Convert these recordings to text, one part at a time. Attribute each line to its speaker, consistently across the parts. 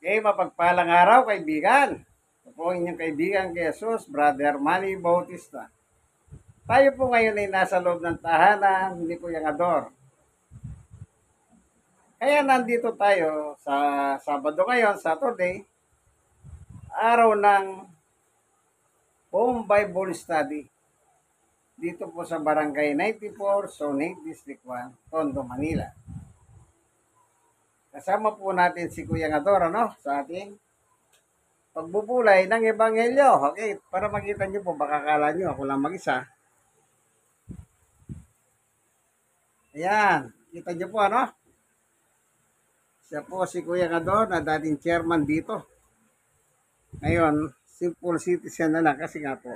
Speaker 1: Mapagpalang araw, kaibigan. Ito po ang inyong kaibigan kay Jesus, Brother Manny Bautista. Tayo po ngayon ay nasa loob ng tahanan ni Kuya Ador. Kaya nandito tayo sa Sabado ngayon, Saturday, araw ng Home Bible Study. Dito po sa Barangay 94, Zone 8, District 1, Tondo, Manila. Kasama po natin si Kuya Ador, sa ating pagbubulay ng Ebanghelyo. Okay, para makita nyo po, baka kala nyo ako lang mag-isa. Ayan, kita nyo po, Siya po si Kuya Ador na dating chairman dito. Ngayon, simple citizen na lang kasi nga po,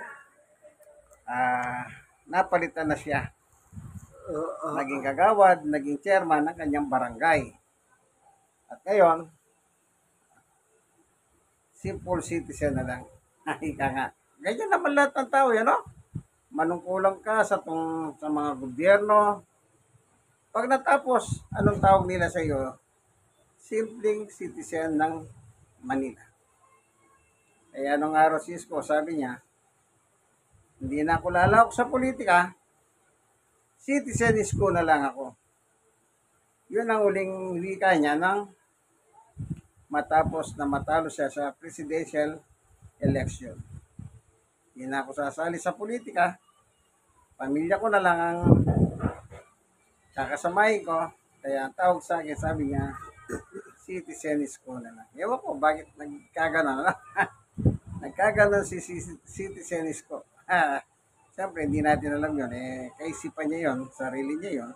Speaker 1: napalitan na siya. Naging kagawad, naging chairman ng kanyang barangay. At ngayon, simple citizen na lang. Ika nga. Ganyan naman lahat ng tao, Manungkulang ka sa mga gobyerno. Pag natapos, anong tawag nila sa iyo? Simpleng citizen ng Manila. Kaya nung araw si Isko, sabi niya, hindi na ako lalawak sa politika, citizen Isko na lang ako. Yun ang uling wika niya nang matapos na matalo siya sa presidential election. Hindi na ako sasali sa politika, pamilya ko na lang ang kakasamahin ko. Kaya ang tawag sa akin, sabi niya, citizen Isko na lang. Ewan ko, bakit nagkaganon, Nagkaganon si citizen Isko. Siyempre, hindi natin alam yun. Kaisipan niya yun, sarili niya yun.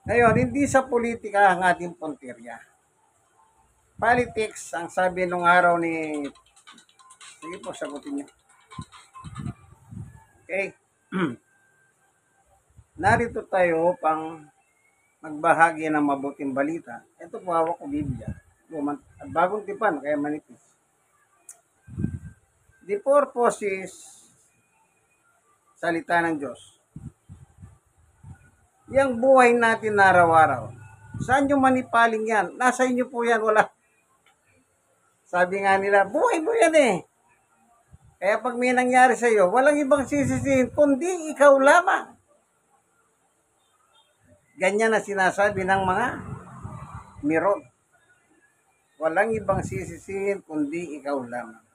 Speaker 1: Ngayon, hindi sa politika ang ating puntirya. Politics, ang sabi nung araw ni... Sige po, sagutin niyo. Okay. Narito tayo upang magbahagi ng mabuting balita. Ito po, hawak ko Biblia. At bagong tipan, kaya manipis. The purpose is salita ng Diyos. Yang buhay natin na araw-araw. Saan yung manipaling yan? Nasa inyo po yan, wala. Sabi nga nila, buhay mo yan eh. Kaya pag may nangyari sa iyo, walang ibang sisisihin, kundi ikaw lamang. Ganyan na sinasabi ng mga mirod. Walang ibang sisisihin, kundi ikaw lamang.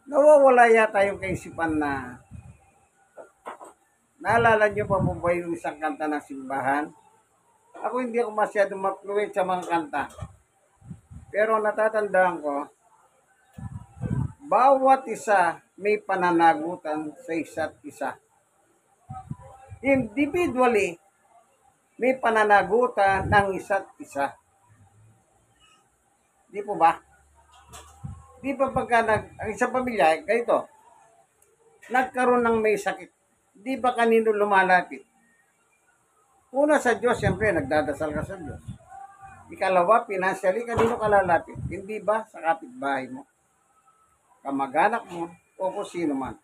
Speaker 1: Nawawala yata yung kaisipan na naalala nyo pa po ba yung isang kanta ng simbahan? Ako hindi ako masyadong makluwit sa mga kanta. Pero natatandaan ko, bawat isa may pananagutan sa isa't isa. Individually, may pananagutan ng isa't isa. Di po ba? Di ba pagka ang isang pamilya, ganito, nagkaroon ng may sakit, di ba kanino lumalapit? Una sa Diyos, siyempre, nagdadasal ka sa Diyos. Ikalawa, financially, kanino ka lalapit? Hindi ba sa kapitbahay mo, kamag-anak mo, o kung sino man?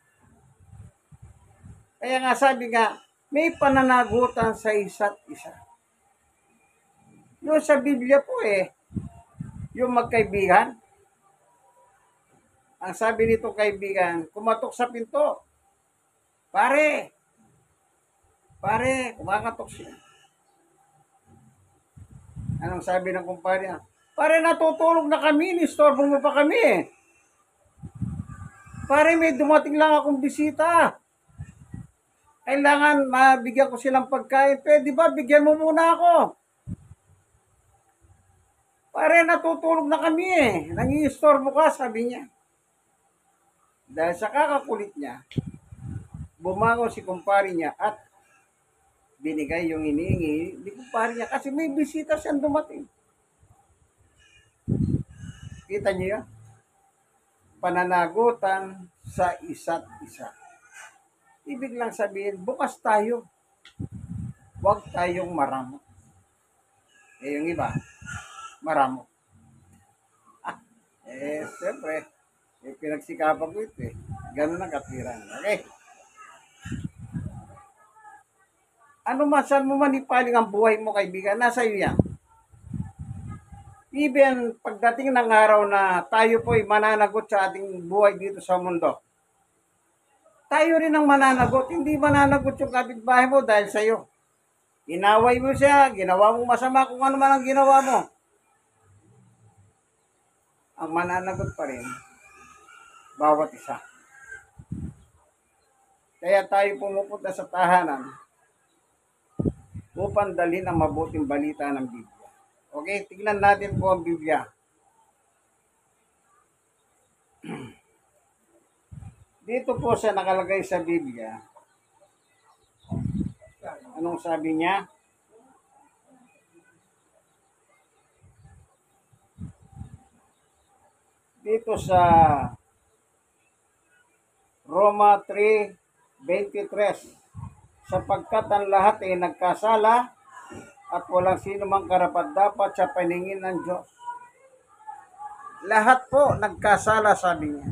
Speaker 1: Kaya nga sabi nga, may pananagutan sa isa't isa. Yung sa Biblia po yung magkaibigan, ang sabi nito kaibigan, kumatok sa pinto. Pare, kumakatok siya. Anong sabi ng kumpare niya? Pare, natutulog na kami, nistorbo mo pa kami. Pare, may dumating lang akong bisita. Kailangan mabigyan ko silang pagkain. Pwede ba, bigyan mo muna ako. Pare, natutulog na kami nangiistorbo ka, sabi niya. Dahil sa kakakulit niya, bumangon si kumpare niya at binigay yung hinihingi ni kumpare niya kasi may bisita siyang dumating. Kita niyo yun? Pananagutan sa isa't isa. Ibig lang sabihin, bukas tayo. Huwag tayong maramo. Yung iba, maramo. Siyempre, pinagsikapan ko ito Ganun ang katwiran. Okay? Ano man, saan mo manipaling ang buhay mo, kaibigan? Nasa iyo yan. even pagdating ng araw na tayo po'y mananagot sa ating buhay dito sa mundo, tayo rin ang mananagot. Hindi mananagot yung kapitbahay mo dahil sa'yo. Inaway mo siya, ginawa mo masama, kung ano man ang ginawa mo. Ang mananagot pa rin, bawat isa. Kaya tayo pumupunta sa tahanan upang dalhin ang mabuting balita ng Biblia. Okay, tignan natin po ang Biblia. Dito po sa nakalagay sa Biblia, anong sabi niya? Dito sa Roma 3:23, sapagkat ang lahat ay nagkasala at walang sino mang karapat-dapat sa paningin ng Diyos. Lahat po nagkasala, sabi niya.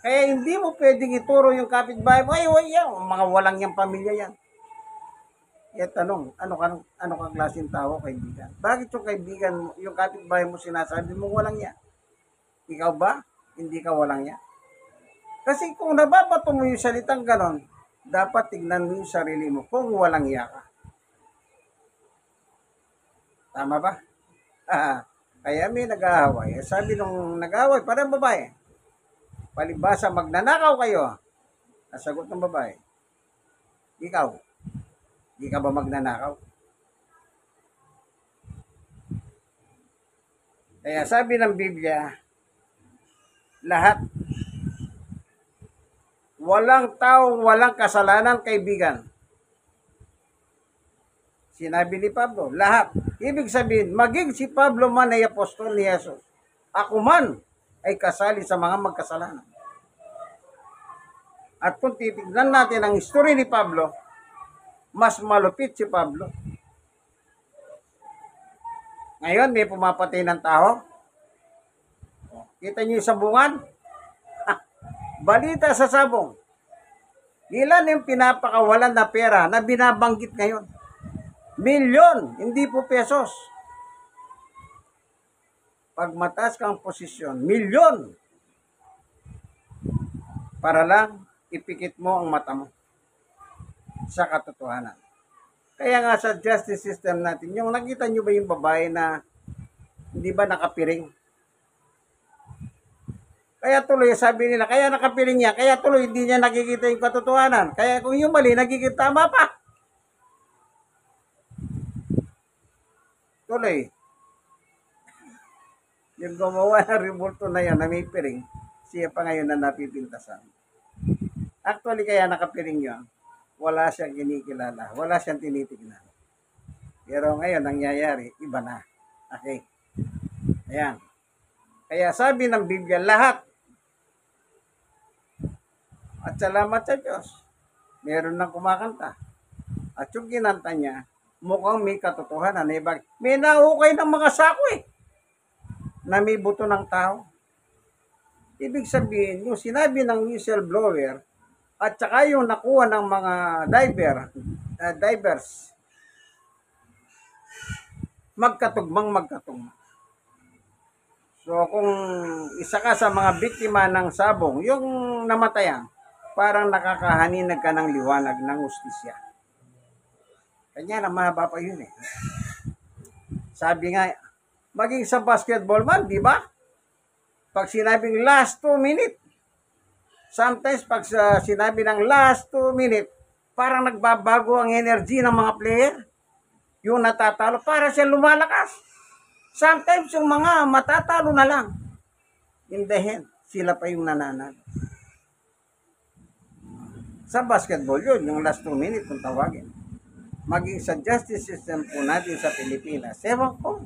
Speaker 1: Kaya hindi mo pwedeng ituro yung kapitbahay mo, ay yan, mga walang yung pamilya yan. Kaya tanong, ano kang klaseng tao, kaibigan? Bakit yung kaibigan mo, yung kapitbahay mo sinasabi mo walang yan? Ikaw ba? Hindi ka walang yan? Kasi kung nababato mo yung salitang ganon, dapat tignan mo yung sarili mo kung walang iya ka. Tama ba? Kaya may nag-aaway. Sabi nung nag-aaway, parang babae. Palibasa, magnanakaw kayo. Nasagot ng babae, ikaw, di ka ba magnanakaw? Kaya sabi ng Biblia, lahat, walang taong walang kasalanan, kaibigan. Sinabi ni Pablo, lahat. Ibig sabihin, maging si Pablo man ay apostol ni Jesus, ako man ay kasali sa mga magkasalanan. At kung titignan natin ang history ni Pablo, mas malupit si Pablo. Ngayon, may pumapatay ng tao. Kita niyo yung sabungan? Balita sa sabong. Ilan yung pinapakawalan na pera na binabanggit ngayon? Milyon, hindi po pesos. Pag mataas kang posisyon, milyon. Para lang ipikit mo ang mata mo sa katotohanan. Kaya nga sa justice system natin, yung nakita nyo ba yung babae na hindi ba nakapiring? Kaya tuloy, sabi nila, kaya nakapiring niya, kaya tuloy hindi niya nakikita yung katotohanan. Kaya kung yung mali, nakikita tama pa. Tuloy, yung gumawa ng rebulto na yan na may piring, siya pa ngayon na napipintasan. Actually, kaya nakapiring yun, wala siyang kinikilala, wala siyang tinitignan. Pero ngayon, nangyayari, iba na. Okay. Ayan. Kaya sabi ng Biblia, lahat. At salamat sa Diyos, meron nang kumakanta. At yung kinanta niya, mukhang may katotohanan. May nahukay ng mga sako na may buto ng tao. Ibig sabihin, yung sinabi ng whistleblower at saka yung nakuha ng mga divers, magkatugmang. So kung isa ka sa mga biktima ng sabong, yung namatayan, parang nakakahaninag ka ng liwanag ng hustisya. Kanya na mahaba pa yun Sabi nga, maging sa basketball man, di ba? Pag sinabing last 2 minutes, sometimes pag sinabi ng last 2 minutes, parang nagbabago ang energy ng mga player. Yung natatalo, para siya lumalakas. Sometimes yung mga matatalo na lang, in the end, sila pa yung nananalo. Sa basketball yun, yung last 2 minutes kung tawagin. Maging sa justice system po natin sa Pilipinas, ewan ko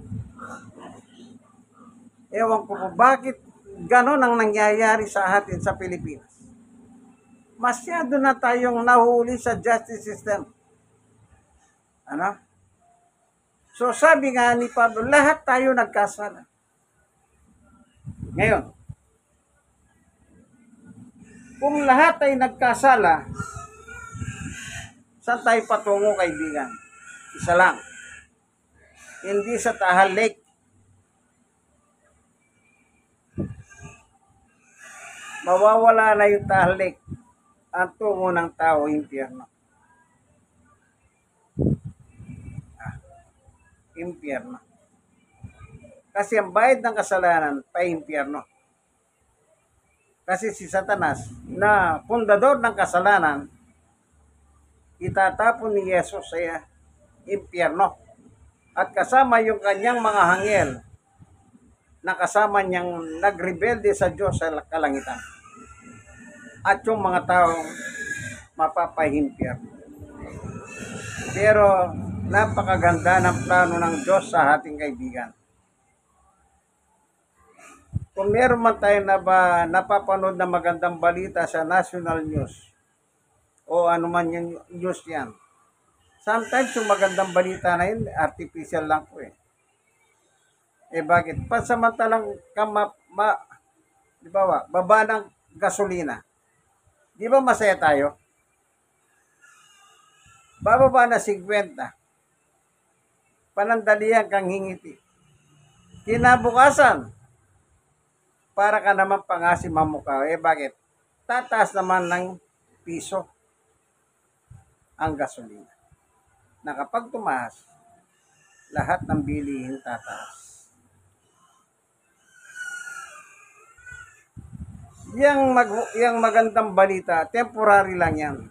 Speaker 1: po bakit ganon ang nangyayari sa atin sa Pilipinas. Masyado na tayong nahuli sa justice system. Ano? So sabi nga ni Pablo, lahat tayo nagkasala. Ngayon, kung lahat ay nagkasala, saan tayo patungo, kaibigan? Isa lang. Hindi sa Taal Lake. mawawala na yung tahalik ang tungo ng tao, impyerno. Impyerno. Kasi ang bayad ng kasalanan, pa-impyerno. Kasi si Satanas, na pundador ng kasalanan, itatapon ni Yesus sa impyerno. At kasama yung kanyang mga hangel na kasama niyang nagrebelde sa Diyos sa kalangitan. At yung mga taong mapapahimpyerno. Pero napakaganda ng plano ng Diyos sa ating kaibigan. Kung meron man tayo na napapanood na magandang balita sa national news o ano man yung news yan, sometimes yung magandang balita na yun, artificial lang po eh. Eh bakit? Pansamantalang di ba baba ng gasolina. Di ba masaya tayo? Bababa na 50. Panandalian kang hingiti. Kinabukasan, para ka naman pangasim ang mukha. Eh bakit? Tataas naman ng piso ang gasolina. Na kapag tumaas, lahat ng bilihin tataas. Yang magandang balita, temporary lang yan.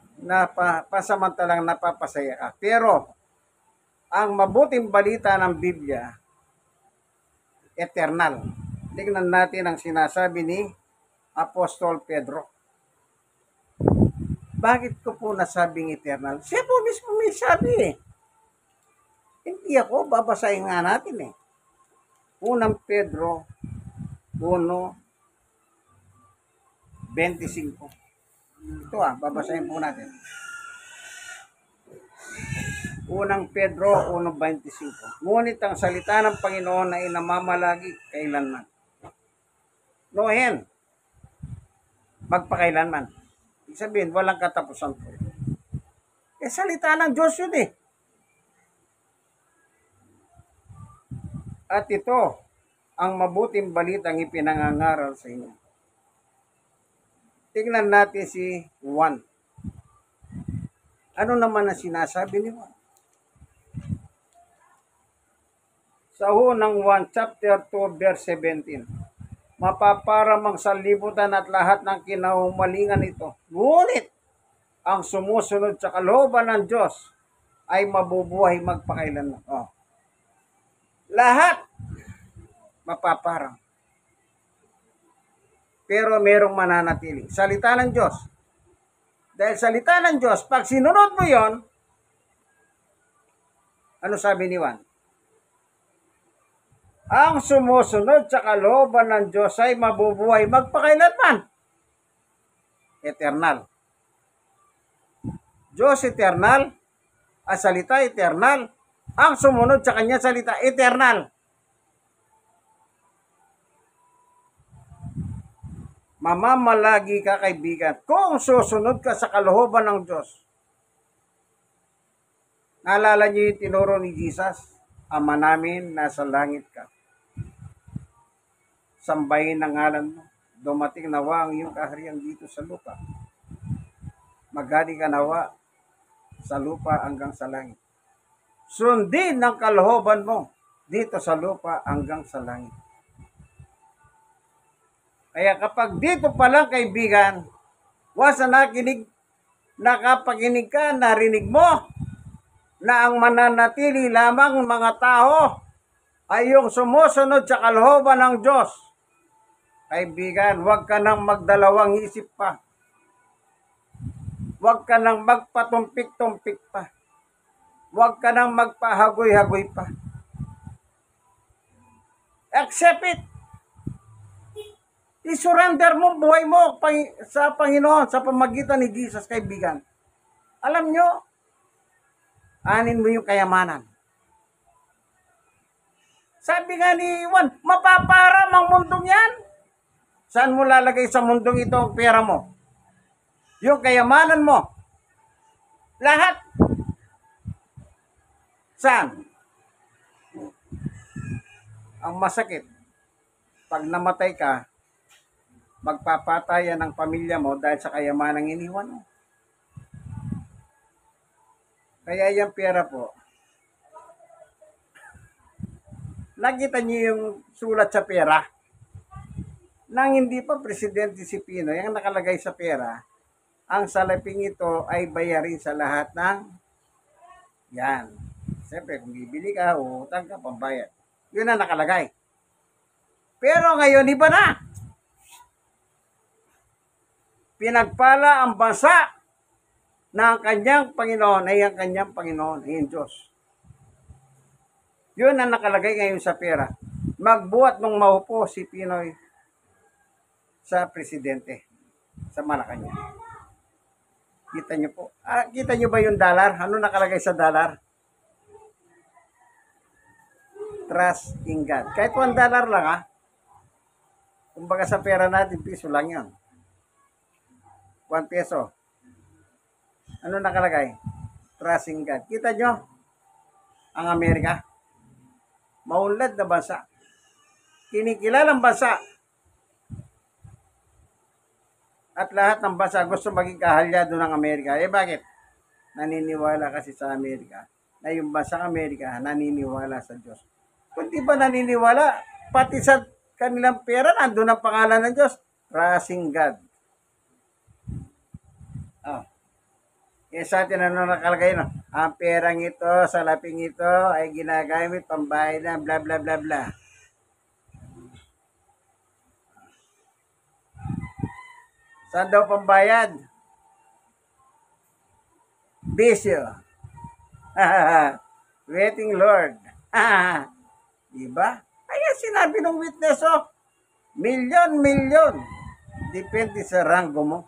Speaker 1: Pasamantalang napapasaya ka. Pero, ang mabuting balita ng Biblia, eternal. Tingnan natin ang sinasabi ni Apostol Pedro. Bakit ko po nasabing eternal? Siya po mismo may sabi eh. Hindi ako, babasahin nga natin eh. Unang Pedro 1:25. Ito babasahin po natin. Unang Pedro 1:25. Ngunit ang salita ng Panginoon ay namamalagi kailanman. Nohen, magpakailanman. Ibig sabihin, walang katapusan po. Eh, salita ng Diyos yun eh. At ito, ang mabuting balitang ipinangangaral sa inyo. Tingnan natin si Juan. Ano naman ang sinasabi ni Juan? Sa unang 1, chapter 2, verse 17. Mapaparamang sanlibutan at lahat ng kinahumalingan ito. Ngunit, ang sumusunod sa kalooban ng Diyos ay mabubuhay magpakailanman. Lahat mapaparang. Pero merong mananatili. Salita ng Diyos. Dahil salita ng Diyos, pag sinunod mo yon, ano sabi ni Juan? Ang sumusunod sa kalooban ng Diyos ay mabubuhay magpakailanman. Eternal. Diyos eternal, ang salita eternal, ang sumunod sa kanya salita eternal. Mamamalagi ka, kaibigan, kung susunod ka sa kalooban ng Diyos. Naalala niyo yung tinuro ni Jesus? Ama namin, nasa langit ka. Sambahin ang ngalan mo. Dumating nawa ang iyong kaharian dito sa lupa. Maghari ka nawa sa lupa hanggang sa langit. Sundin ang kalooban mo dito sa lupa hanggang sa langit. Kaya kapag dito pa lang, kaibigan, wasa nakapakinig ka, narinig mo na ang mananatili lamang mga tao ay yung sumusunod sa kalooban ng Diyos. Kaibigan, huwag ka nang magdalawang isip pa. Huwag ka nang magpatumpik-tumpik pa. Huwag ka nang magpahagoy-hagoy pa. Accept it. I-surrender mo buhay mo sa Panginoon sa pamagitan ni Jesus, kaibigan. Alam nyo, anin mo yung kayamanan. Sabi nga ni Juan, mapaparam ang mundong yan. Saan mo lalagay sa mundong ito ang pera mo? Yung kayamanan mo. Lahat. Saan? Ang masakit, pag namatay ka, magpapatayan ng pamilya mo dahil sa kayamanang iniwan mo. Kaya yung pera po, nakita niyo yung sulat sa pera, nang hindi pa presidente si Pinoy, ang nakalagay sa pera, ang salaping ito ay bayarin sa lahat ng yan. Siyempre, kung bibili ka, utang ka, pambayad. Yun ang nakalagay. Pero ngayon, iba na. Pinagpala ang bansa na ang kanyang Panginoon ay ang kanyang Panginoon, ay ang Diyos. Yun ang nakalagay ngayon sa pera. Magbuhat nung maupo si Pinoy sa presidente sa Malacanang. Kita nyo po. Kita nyo ba yung dollar? Ano nakalagay sa dollar? Trust in God. Kahit $1 lang ha. Kumbaga sa pera natin, piso lang yun. 1 peso. Ano nakalagay? Trust in God. Kita nyo? Ang Amerika. Maunlad na bansa. Kinikilalang bansa. At lahat ng bansa gusto maging kahalyado ng Amerika. Eh bakit? Naniniwala kasi sa Amerika na yung bansang Amerika naniniwala sa Diyos. Kung di ba naniniwala, pati sa kanilang pera, nandun ang pangalan ng Diyos. Trusting God. Sa atin ano nakalagay na? Ang perang ito, salaping ito ay ginagamit pambayad na bla bla bla bla. Saan daw pambayad? Bisyo. Waiting Lord. Diba? Kaya sinabi ng witness, milyon. Depende sa ranggo mo.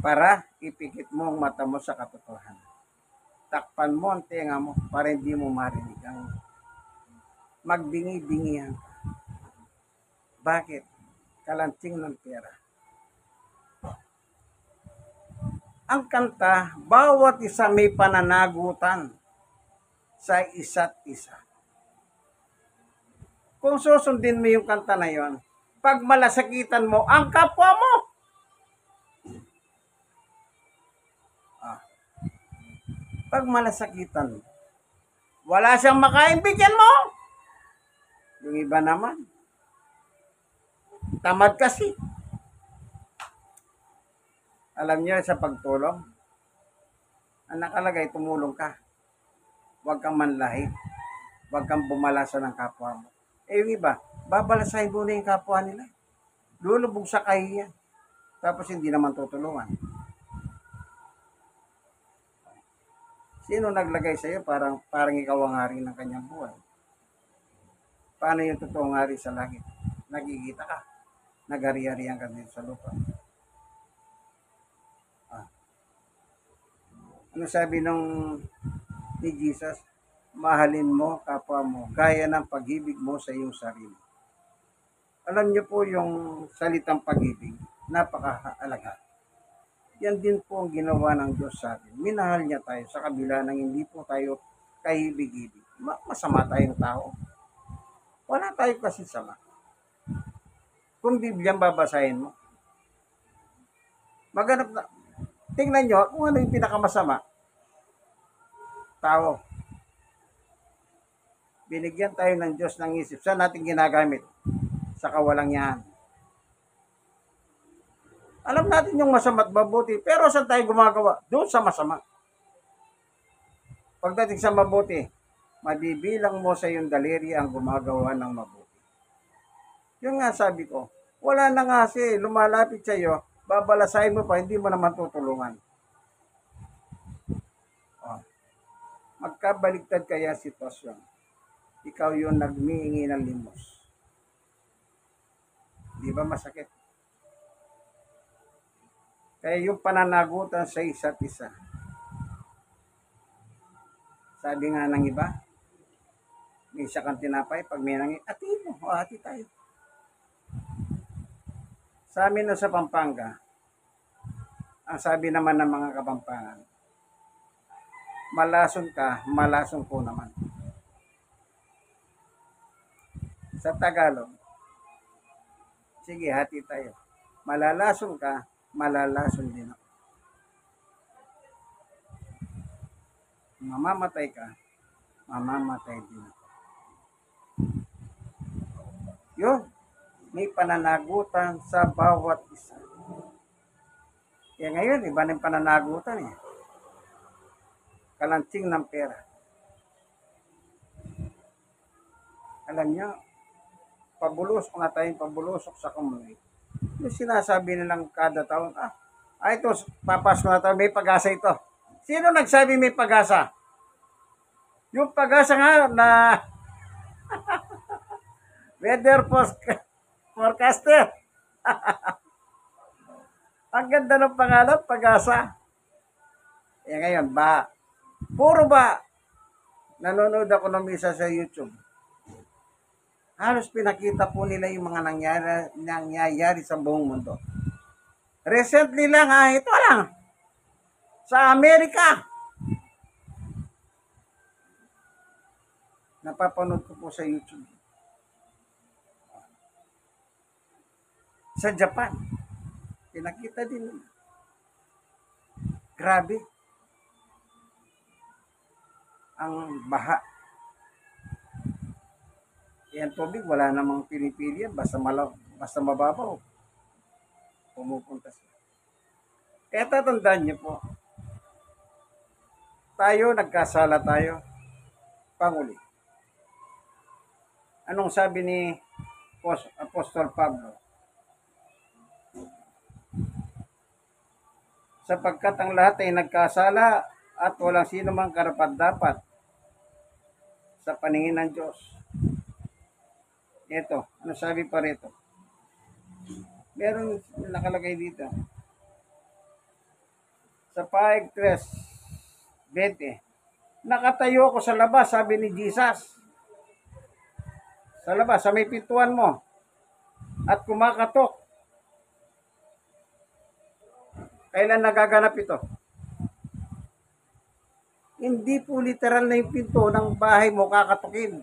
Speaker 1: Para ipikit mo ang mata mo sa katotohanan. Takpan mo ang tenga mo para hindi mo marinig ang magbingi-bingihan ka. Bakit? Kalanting ng pera. Ang kanta, bawat isa may pananagutan sa isa't isa. Kung susundin mo yung kanta na yon, pag malasakitan mo ang kapwa mo, pag malasakitan, wala siyang makain, bigyan mo. Yung iba naman, tamad kasi. Alam niyo sa pagtulong, ang nakalagay, tumulong ka. Huwag kang manlahit. Huwag kang bumalasa ng kapwa mo. Eh yung iba, babalasahin mo na yung kapwa nila. Lulubog sa kahiyan. Tapos hindi naman tutulungan. Sino naglagay sa iyo parang ikaw ang hari ng kanyang buhay? Paano yung totoong hari sa langit? Nagigita ka. Naghari-harihan ka dito sa lupa. Ano sabi ni Jesus? Mahalin mo kapwa mo gaya ng pag-ibig mo sa iyong sarili. Alam niyo po yung salitang pag-ibig, napakahalaga. Yan din po ang ginawa ng Diyos sa atin. Minahal niya tayo sa kabila ng hindi po tayo kahibig-ibig. Masama tayong tao. Wala tayo kasi sama. Kung Biblia babasahin mo, maghanap na, tingnan nyo kung ano yung pinakamasama. Tao. Binigyan tayo ng Diyos ng isip. Saan natin ginagamit? Sa kawalangyaan. Alam natin yung masama at mabuti, pero saan tayo gumagawa? Doon sa masama. Pagdating sa mabuti, mabibilang mo sa iyong daliri ang gumagawa ng mabuti. Yung nga sabi ko, wala na nga kasi lumalapit sa iyo, babalasahin mo pa, hindi mo naman tutulungan. Magkabaligtad kaya sitwasyon. Ikaw yung nagmihingi ng limos. Di ba masakit? Kaya yung pananagutan sa isa't isa. Sabi nga ng iba, may isa kang tinapay, pag may nangin, ati mo, ati tayo. Sa amin sa Pampanga, ang sabi naman ng mga Kapampangan, malason ka, malason ko naman. Sa Tagalog, Sige, hati tayo. Malalason ka, malalason din ako. Mamamatay ka, mamamatay din ako. Yun, may pananagutan sa bawat isa. Kaya ngayon, iba na yung pananagutan eh. Kalantsing ng pera. Alam niyo, pabulusok na tayong pabulusok sa community. Yung sinasabi nilang kada taon, ito, papasok na tayo, may pag-asa ito. Sino nagsabi may pag-asa? Yung pag-asa nga na weather forecaster. Ang ganda ng pangalan, pag-asa. Eh ngayon, puro ba, nanonood ako ng misa sa YouTube. Halos pinakita po nila yung mga nangyayari sa buong mundo. Recently lang ito lang, sa Amerika. Napapanood ko po sa YouTube. Sa Japan, pinakita din. Grabe. Ang baha. Yan tubig, wala namang pinipili yan. Basta mababaw. Pumupunta siya. Kaya tatandaan niyo po, nagkasala tayo, panguli. Anong sabi ni Apostol Pablo? Sapagkat ang lahat ay nagkasala at walang sino mang karapat-dapat sa paningin ng Diyos. Ito, ano sabi pa rito? Meron nakalagay dito. Sa Paeg 3:20, nakatayo ako sa labas, sabi ni Jesus. Sa labas, sa may pintuan mo, at kumakatok. Kailan nagaganap ito? Hindi po literal na yung pinto ng bahay mo kakatukin.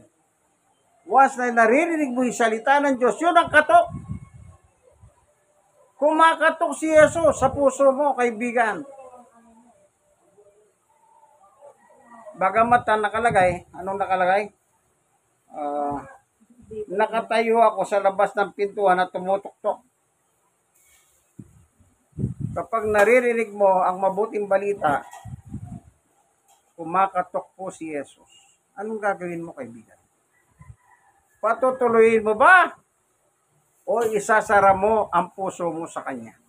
Speaker 1: Once na naririnig mo yung salita ng Diyos, yun ang katok. Kumakatok si Jesus sa puso mo, kaibigan. Bagamat nakalagay, anong nakalagay? Nakatayo ako sa labas ng pintuan at tumutok-tok. Kapag naririnig mo ang mabuting balita, kumakatok po si Jesus. Anong gagawin mo, kaibigan? Patutuloyin mo ba? O isasara mo ang puso mo sa Kanya?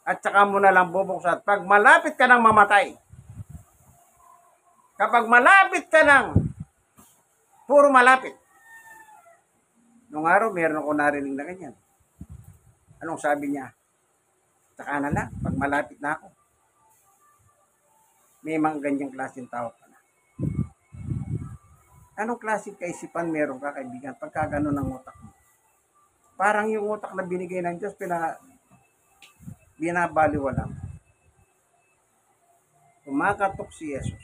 Speaker 1: At saka mo na lang bubuksan. Pag malapit ka nang mamatay, kapag malapit ka nang, puro malapit. Nung araw, meron ako narinig na ganyan. Anong sabi niya? Saka na lang, pag malapit na ako. May mga ganyang klaseng tao ka na. Anong klaseng kaisipan meron ka, kaibigan, pagka gano'n ang utak mo? Parang yung utak na binigay ng Diyos, binabaliwala mo. Kumakatok si Jesus.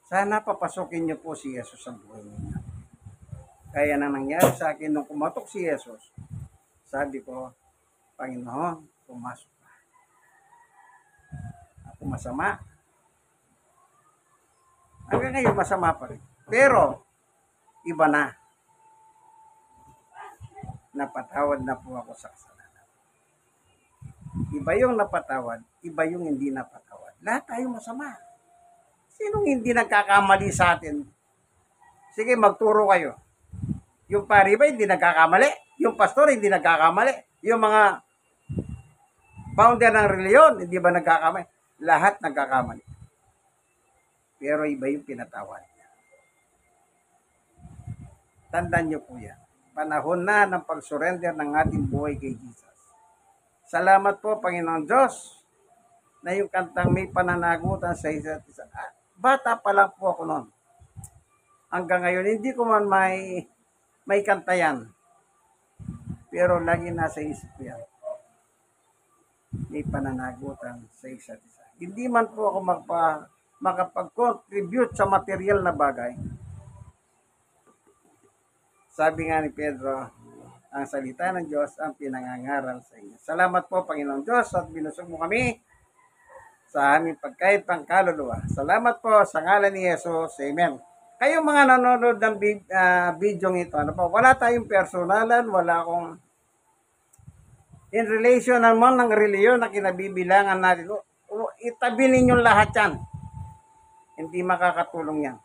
Speaker 1: Sana papasukin niyo po si Jesus sa buhay niyo. Kaya na nangyari sa akin nung kumatok si Jesus, sabi ko, Panginoon, pumasok ka. Ako masama. Hanggang ngayon, masama pa rin. Pero, iba na. Napatawad na po ako sa kasalanan. Iba yung napatawad, iba yung hindi napatawad. Lahat tayo masama. Sinong hindi nagkakamali sa atin? Sige, magturo kayo. Yung pari ba hindi nagkakamali? Yung pastor hindi nagkakamali? Yung mga founder ng reliyon, hindi ba nagkakamali? Lahat nagkakamali. Pero iba yung pinatawad niya. Tandaan niyo po yan. Panahon na ng pag-surrender ng ating buhay kay Jesus. Salamat po, Panginoon Diyos, na yung kantang may pananagutan sa isa't isa. Bata pa lang po ako noon. Hanggang ngayon, hindi ko man may kanta yan. Pero lagi nasa isip ko yan. May pananagutan sa isa't isa. Hindi man po ako makapag-contribute sa material na bagay. Sabi nga ni Pedro, ang salita ng Diyos ang pinangangaral sa inyo. Salamat po, Panginoong Diyos, at binusog mo kami sa aming pagkain pangkaluluwa. Salamat po sa ngalan ni Jesus. Amen. Kayong mga nanonood ng video ito, ano po, wala tayong personalan, wala akong in relation naman ng reliyon na kinabibilangan natin. Itabi ninyo lahat yan. Hindi makakatulong yan.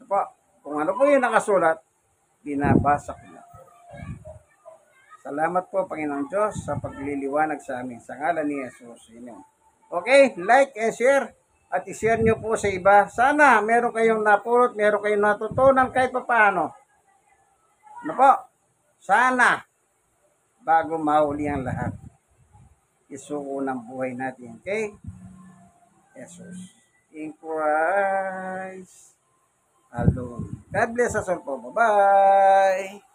Speaker 1: Ano po, kung ano po yung nakasulat, binabasa ko na. Salamat po, Panginoong Diyos, sa pagliliwanag sa amin. Sa ngalan ni Jesus. Amen. Okay, like and share. At i-share nyo po sa iba. Sana meron kayong napulot, meron kayong natutunan kahit pa paano. Ano po? Sana, bago mahuli ang lahat, isuko ng buhay natin. Okay? Jesus. In Christ alone. God bless us all po. Bye-bye!